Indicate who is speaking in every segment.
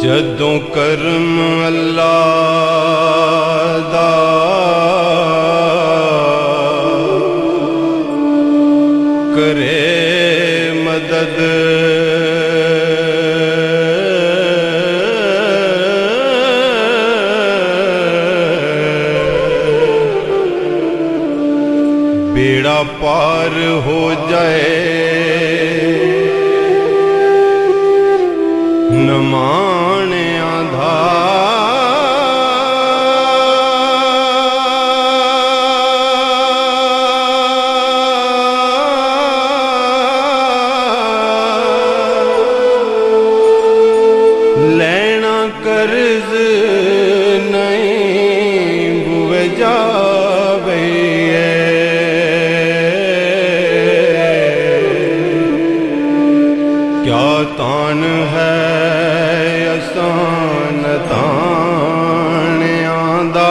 Speaker 1: जदों करम अल्लाह दा करे मदद बेड़ा पार हो जाए न माने लेना कर्ज नहीं बुवे जावे क्या तान है असान तान आंदा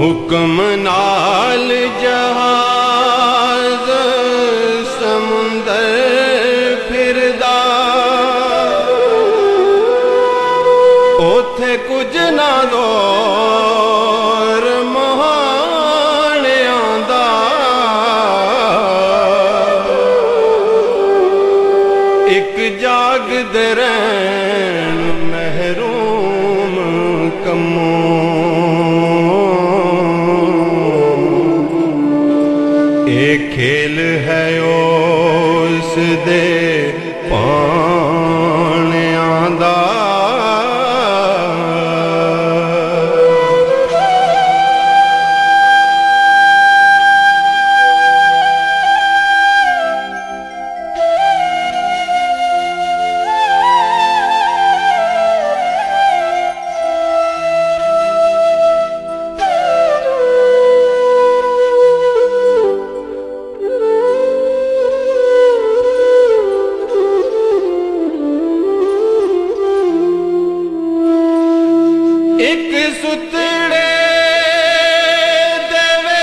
Speaker 1: हुक्म नाल जहाज समुंदर फिरदा ओथे कुछ ना दौर महान आंदा एक जागदे रहन महरूम कमों खेल है उस दे पान आंदा एक सुतड़े देवे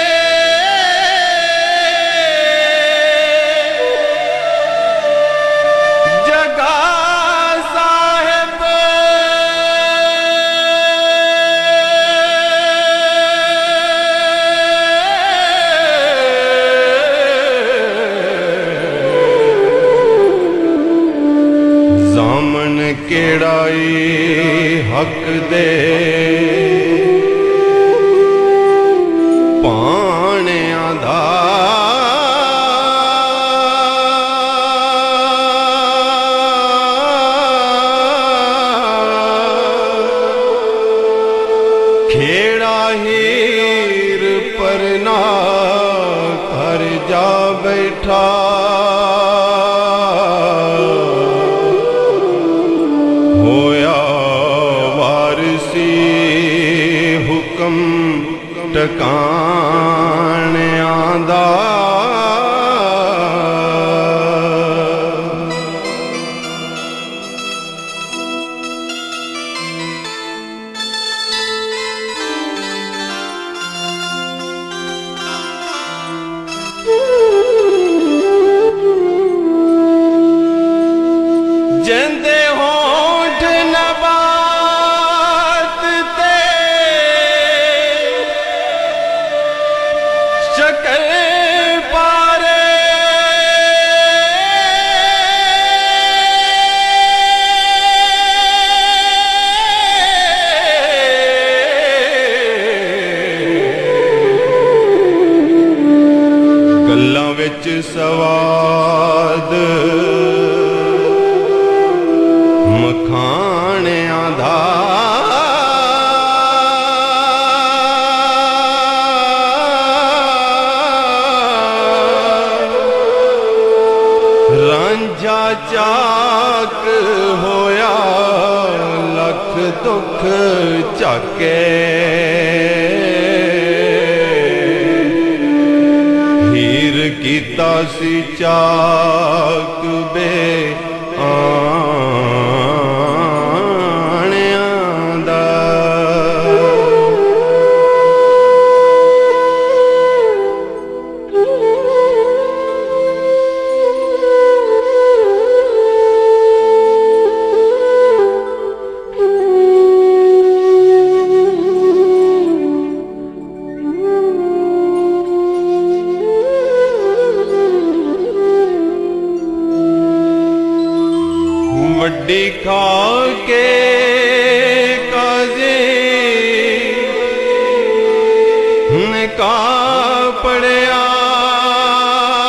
Speaker 1: जगा साहेब जामन केड़ाई हक दे पाने आधा खेड़ा हीर पर ना कर जा बैठा टकान आंदा जंदे होठ नबात ते शक्ल पारे गल्लां विच सवाद मखाने आधा रांझा चाक होया लख दुख चाके हीर की ਕੀਤਾ ਸੀ ਚਾਕ ਬੇ ਆਣਿਆਂ ਦਾ। ਵੱਡੀ ਖਾ ਕੇ ਕਾਜ਼ੀ ਨੇ ਕਾ ਪੜਿਆ